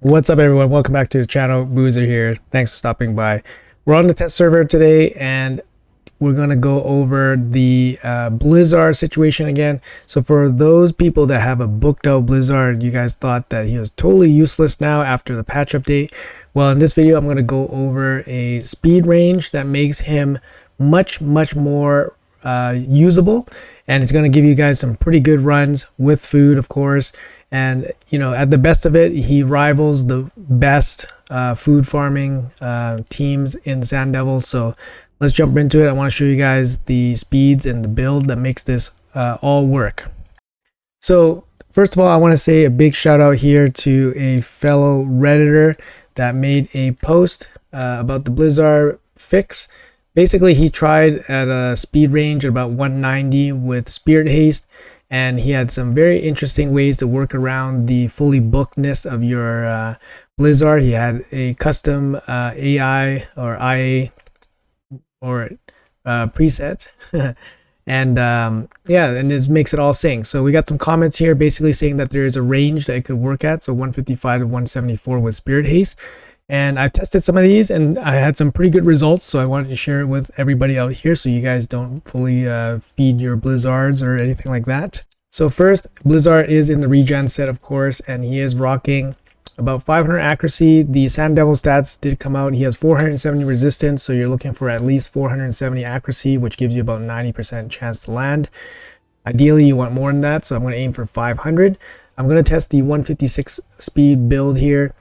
What's up, everyone? Welcome back to the channel. Blizaar here. Thanks for stopping by. We're on the test server today, and we're going to go over the Blizaar situation again. So for those people that have a booked out Blizaar, you guys thought that he was totally useless now after the patch update. Well, in this video, I'm going to go over a speed range that makes him much more usable, and it's going to give you guys some pretty good runs with food, of course. And you know, at the best of it, he rivals the best food farming teams in Sand Devils. So let's jump into it. I want to show you guys the speeds and the build that makes this all work. So first of all, I want to say a big shout out here to a fellow Redditor that made a post about the Blizaar fix. Basically, he tried at a speed range at about 190 with Spirit Haste, and he had some very interesting ways to work around the fully bookedness of your Blizaar. He had a custom AI or IA or preset. And yeah, and this makes it all sync. So we got some comments here basically saying that there is a range that it could work at, so 155 to 174 with Spirit Haste. And I tested some of these and I had some pretty good results, so I wanted to share it with everybody out here so you guys don't fully feed your Blizzards or anything like that. So first, Blizaar is in the regen set, of course, and he is rocking about 500 accuracy. The Sand Devil stats did come out. He has 470 resistance, so you're looking for at least 470 accuracy, which gives you about 90% chance to land. Ideally, you want more than that, so I'm going to aim for 500. I'm going to test the 156 speed build here.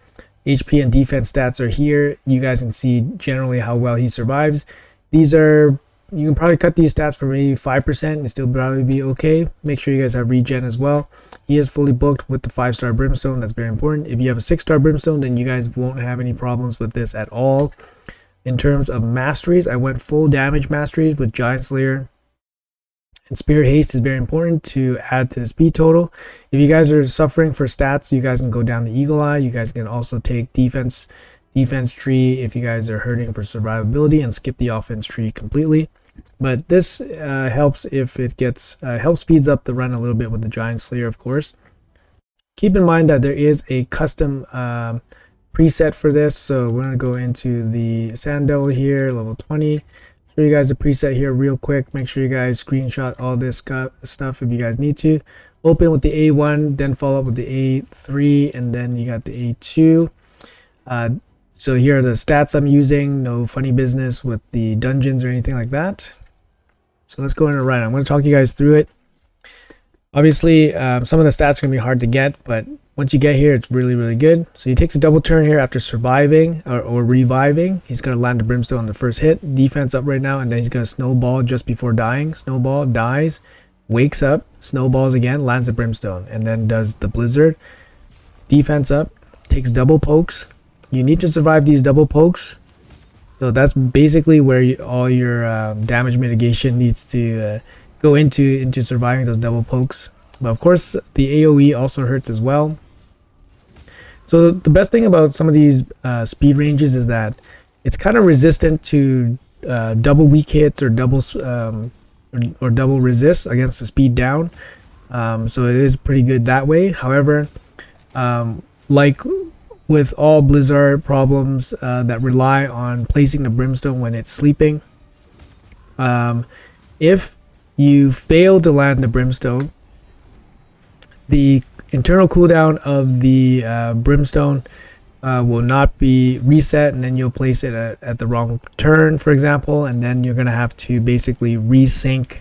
HP and defense stats are here. You guys can see generally how well he survives. These are, you can probably cut these stats for maybe 5% and still probably be okay. Make sure you guys have regen as well. He is fully booked with the 5-star brimstone. That's very important. If you have a 6-star brimstone, then you guys won't have any problems with this at all. In terms of masteries, I went full damage masteries with Giant Slayer. And Spirit Haste is very important to add to the speed total. If you guys are suffering for stats, you guys can go down to Eagle Eye. You guys can also take defense tree if you guys are hurting for survivability, and skip the offense tree completely. But this helps if it gets helps speeds up the run a little bit with the Giant Slayer, of course. Keep in mind that there is a custom preset for this, so we're going to go into the Sand Devil here, level 20. Show you guys the preset here real quick. Make sure you guys screenshot all this stuff if you guys need to. Open with the A1, then follow up with the A3, and then you got the A2. So here are the stats I'm using. No funny business with the dungeons or anything like that. So let's go in and run. I'm going to talk you guys through it. Obviously, some of the stats are going to be hard to get, but once you get here, it's really good. So he takes a double turn here after surviving or reviving. He's going to land a brimstone on the first hit. Defense up right now, and then he's going to snowball just before dying. Snowball, dies, wakes up, snowballs again, lands a brimstone, and then does the blizzard. Defense up, takes double pokes. You need to survive these double pokes. So that's basically where all your damage mitigation needs to go into surviving those double pokes. But of course, the AoE also hurts as well. So the best thing about some of these speed ranges is that it's kind of resistant to double weak hits or double resist against the speed down. So it is pretty good that way. However, like with all Blizaar problems that rely on placing the brimstone when it's sleeping, if you fail to land the brimstone, the internal cooldown of the brimstone will not be reset, and then you'll place it at the wrong turn, for example, and then you're going to have to basically resync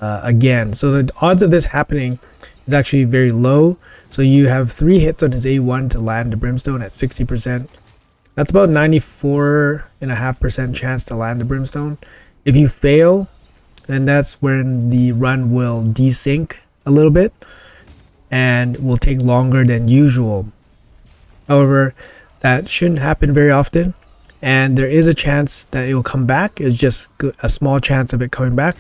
again. So the odds of this happening is actually very low. So you have 3 hits on his A1 to land the brimstone at 60%. That's about 94.5% chance to land the brimstone. If you fail, then that's when the run will desync a little bit and will take longer than usual. However, that shouldn't happen very often, and there is a chance that it will come back. It's just a small chance of it coming back.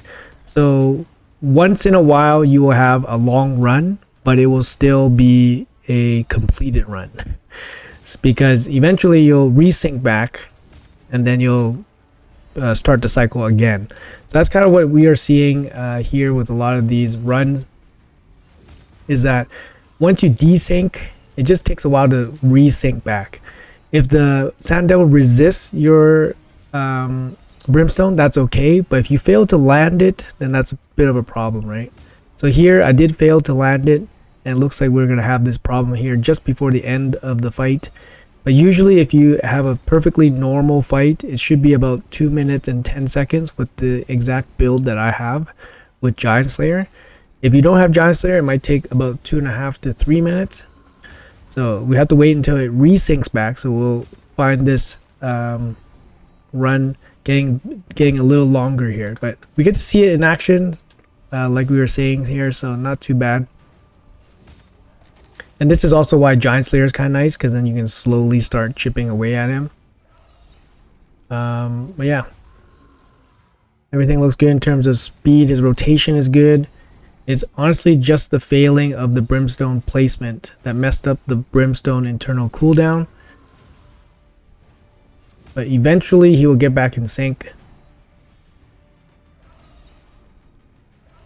So once in a while you will have a long run, but it will still be a completed run. It's because eventually you'll resync back, and then you'll start the cycle again. So that's kind of what we are seeing here with a lot of these runs, is that once you desync it just takes a while to resync back. If the Sand Devil resists your brimstone, that's okay, but if you fail to land it, then that's a bit of a problem, right? So here I did fail to land it, and it looks like we're gonna have this problem here just before the end of the fight. But usually if you have a perfectly normal fight, it should be about 2 minutes and 10 seconds with the exact build that I have with Giant Slayer. If you don't have Giant Slayer, it might take about 2.5 to 3 minutes. So we have to wait until it resyncs back. So we'll find this run getting a little longer here. But we get to see it in action, like we were saying here, so not too bad. And this is also why Giant Slayer is kind of nice, because then you can slowly start chipping away at him. But yeah, everything looks good in terms of speed. His rotation is good. It's honestly just the failing of the brimstone placement that messed up the brimstone internal cooldown. But eventually he will get back in sync.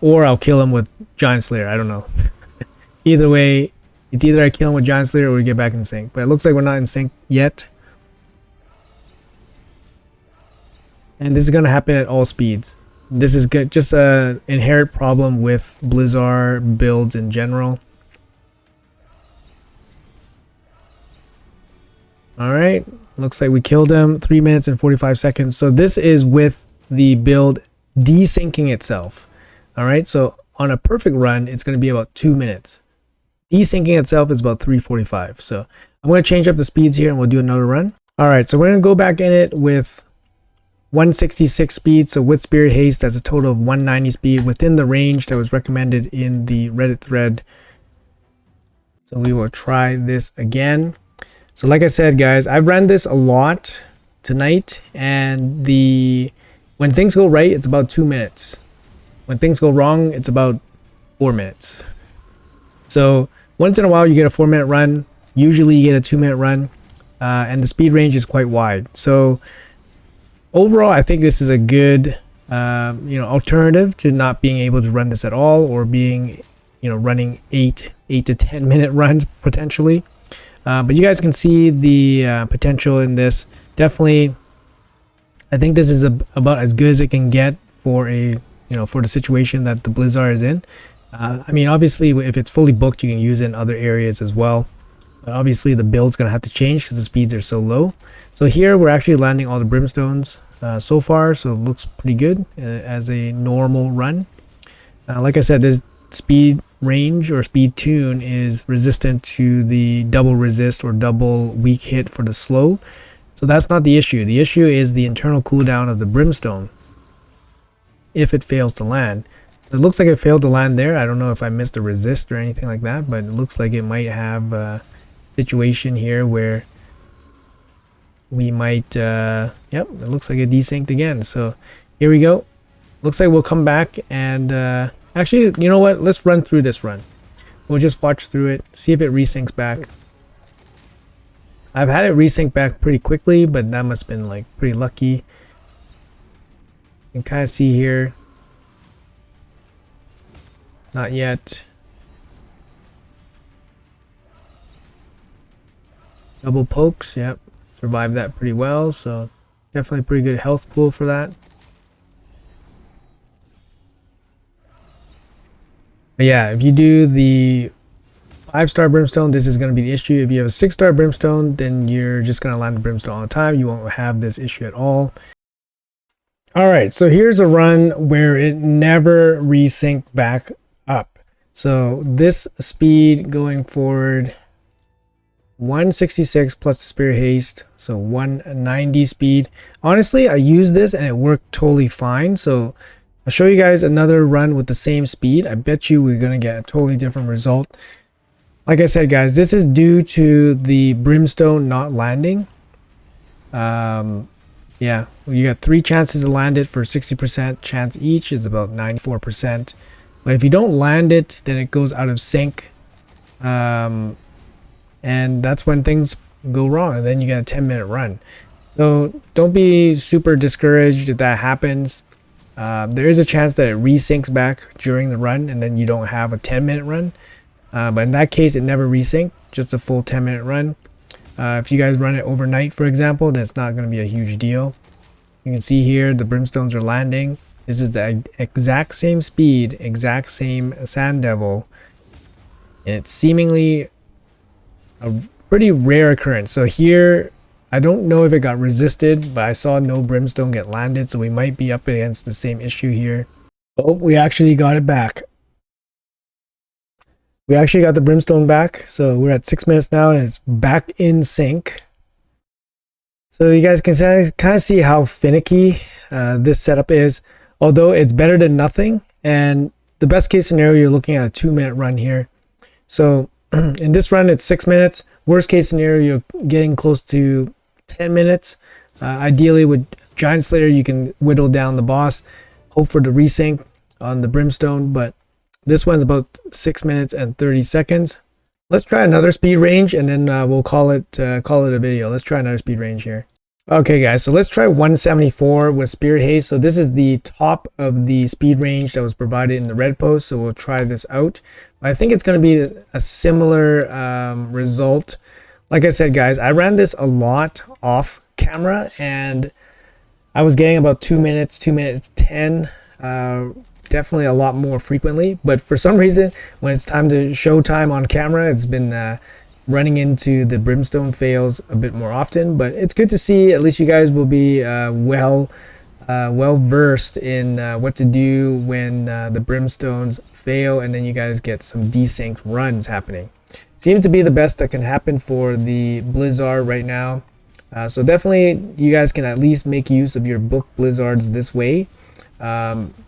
Or I'll kill him with Giant Slayer, I don't know. Either way, it's either I kill him with Giant Slayer or we get back in sync. But it looks like we're not in sync yet. And this is going to happen at all speeds. This is good, just an inherent problem with Blizaar builds in general. Alright, looks like we killed him. 3 minutes and 45 seconds. So this is with the build desyncing itself. Alright, so on a perfect run, it's going to be about 2 minutes. Desyncing itself is about 3:45. So I'm going to change up the speeds here and we'll do another run. Alright, so we're going to go back in it with 166 speed. So with Spirit Haste, that's a total of 190 speed within the range that was recommended in the Reddit thread. So we will try this again. So like I said, guys, I've ran this a lot tonight, and when things go right, it's about 2 minutes. When things go wrong, it's about 4 minutes. So once in a while you get a 4-minute run. Usually you get a 2-minute run, and the speed range is quite wide. So overall, I think this is a good alternative to not being able to run this at all, or being running 8 to 10 minute runs potentially. But you guys can see the potential in this. Definitely, I think this is about as good as it can get for for the situation that the Blizaar is in. I mean, obviously, if it's fully booked, you can use it in other areas as well. But obviously, the build's gonna have to change because the speeds are so low. So here, we're actually landing all the brimstones so far, so it looks pretty good as a normal run. Like I said, this speed range or speed tune is resistant to the double resist or double weak hit for the slow. So that's not the issue. The issue is the internal cooldown of the brimstone if it fails to land. So it looks like it failed to land there. I don't know if I missed a resist or anything like that, but it looks like it might have a situation here where we might yep, it looks like it desynced again. So here we go. Looks like we'll come back and actually, you know what, let's run through this run. We'll just watch through it, see if it resyncs back. I've had it resync back pretty quickly, but that must have been like pretty lucky. You can kind of see here, not yet. Double pokes, yep, survived that pretty well, so definitely pretty good health pool for that. But yeah, if you do the 5-star brimstone, this is going to be the issue. If you have a 6-star brimstone, then you're just going to land the brimstone all the time. You won't have this issue at all. Alright, so here's a run where it never resynced back up. So this speed going forward, 166 plus the Spirit Haste, so 190 speed. Honestly, I used this and it worked totally fine. So I'll show you guys another run with the same speed. I bet you we're going to get a totally different result. Like I said, guys, this is due to the brimstone not landing. Yeah, you got 3 chances to land it for 60% chance each, is about 94%. But if you don't land it, then it goes out of sync. And that's when things go wrong, and then you get a 10-minute run. So don't be super discouraged if that happens. There is a chance that it resyncs back during the run and then you don't have a 10-minute run. but in that case it never resynced, just a full 10-minute run. If you guys run it overnight, for example, then it's not going to be a huge deal. You can see here the brimstones are landing. This is the exact same speed, exact same sand devil, and it's seemingly a pretty rare occurrence. So here, I don't know if it got resisted, but I saw no brimstone get landed, so we might be up against the same issue here. Oh, we actually got it back. We actually got the brimstone back, so we're at 6 minutes now, and it's back in sync. So you guys can kind of see how finicky this setup is, although it's better than nothing. And the best case scenario, you're looking at a 2-minute run here. So in this run, it's 6 minutes. Worst case scenario, you're getting close to 10 minutes. Ideally, with Giant Slayer, you can whittle down the boss, hope for the resync on the brimstone, but this one's about 6 minutes and 30 seconds. Let's try another speed range, and then we'll call it a video. Let's try another speed range here. Okay, guys, so let's try 174 with Spirit Haste. So this is the top of the speed range that was provided in the red post. So we'll try this out. I think it's going to be a similar result. Like I said, guys, I ran this a lot off camera, and I was getting about 2 minutes, 2 minutes 10. Definitely a lot more frequently, but for some reason when it's time to show time on camera, it's been running into the brimstone fails a bit more often. But it's good to see at least you guys will be well versed in what to do when the brimstones fail, and then you guys get some desynced runs happening. Seems to be the best that can happen for the Blizaar right now. So definitely you guys can at least make use of your book Blizzards this way.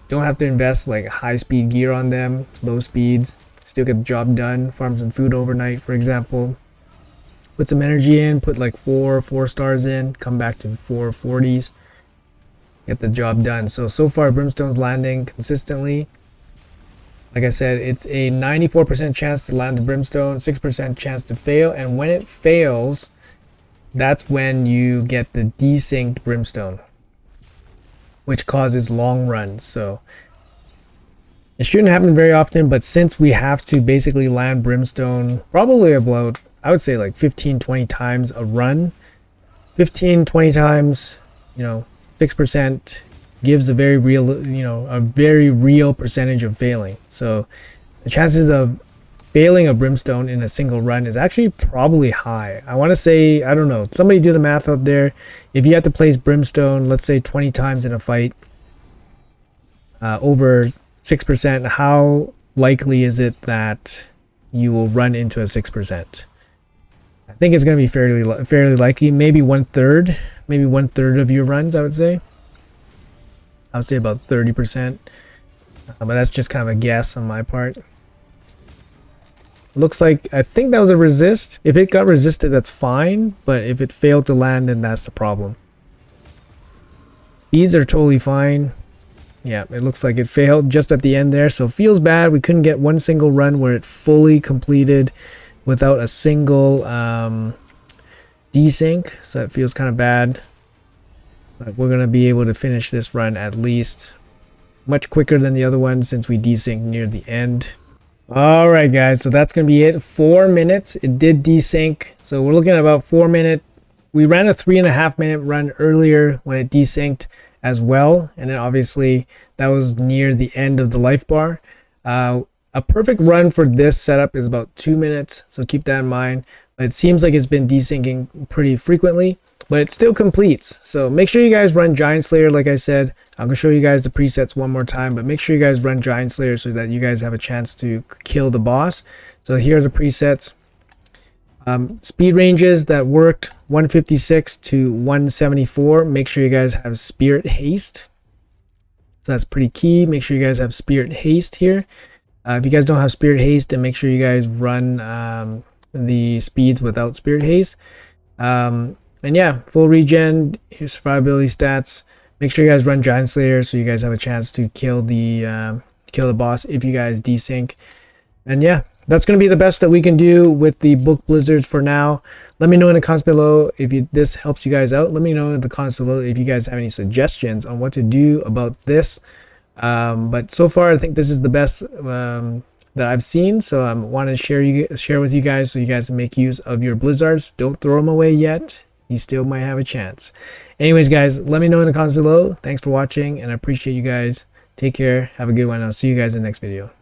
Don't have to invest like high speed gear on them, low speeds, still get the job done. Farm some food overnight, for example. Put some energy in, put like 4 stars in, come back to 440s, get the job done. So far brimstone's landing consistently. Like I said, it's a 94% chance to land the brimstone, 6% chance to fail, and when it fails, that's when you get the desynced brimstone, which causes long runs. So it shouldn't happen very often, but since we have to basically land brimstone probably about, I would say like 15-20 times a run, 15-20 times, 6% gives a very real percentage of failing. So the chances of failing a brimstone in a single run is actually probably high. I want to say, I don't know, somebody do the math out there. If you had to place brimstone, let's say 20 times in a fight, over 6%, how likely is it that you will run into a 6%? I think it's going to be fairly likely, maybe one third of your runs. I would say about 30%, but that's just kind of a guess on my part. Looks like, I think that was a resist. If it got resisted, that's fine, but if it failed to land, then that's the problem. Speeds are totally fine. Yeah, it looks like it failed just at the end there, so feels bad. We couldn't get one single run where it fully completed without a single desync, so it feels kind of bad. But we're gonna be able to finish this run at least much quicker than the other one since we desynced near the end. All right, guys, so that's gonna be it. 4 minutes. It did desync, so we're looking at about 4 minutes. We ran a 3.5 minute run earlier when it desynced as well, and then obviously that was near the end of the life bar. A perfect run for this setup is about 2 minutes, so keep that in mind. But it seems like it's been desyncing pretty frequently, but it still completes. So make sure you guys run Giant Slayer. Like I said, I'm gonna show you guys the presets one more time, but make sure you guys run Giant Slayer so that you guys have a chance to kill the boss. So here are the presets. Speed ranges that worked: 156 to 174. Make sure you guys have Spirit Haste. So that's pretty key. Make sure you guys have Spirit Haste here. If you guys don't have Spirit Haste, then make sure you guys run the speeds without Spirit Haste. And yeah, full regen. Here's survivability stats. Make sure you guys run Giant Slayer so you guys have a chance to kill the boss if you guys desync. And yeah, that's going to be the best that we can do with the book Blizzards for now. Let me know in the comments below if this helps you guys out. Let me know in the comments below if you guys have any suggestions on what to do about this. But so far, I think this is the best that I've seen. So I want to share with you guys, so you guys can make use of your Blizaards. Don't throw them away yet. You still might have a chance. Anyways, guys, let me know in the comments below. Thanks for watching, and I appreciate you guys. Take care. Have a good one. I'll see you guys in the next video.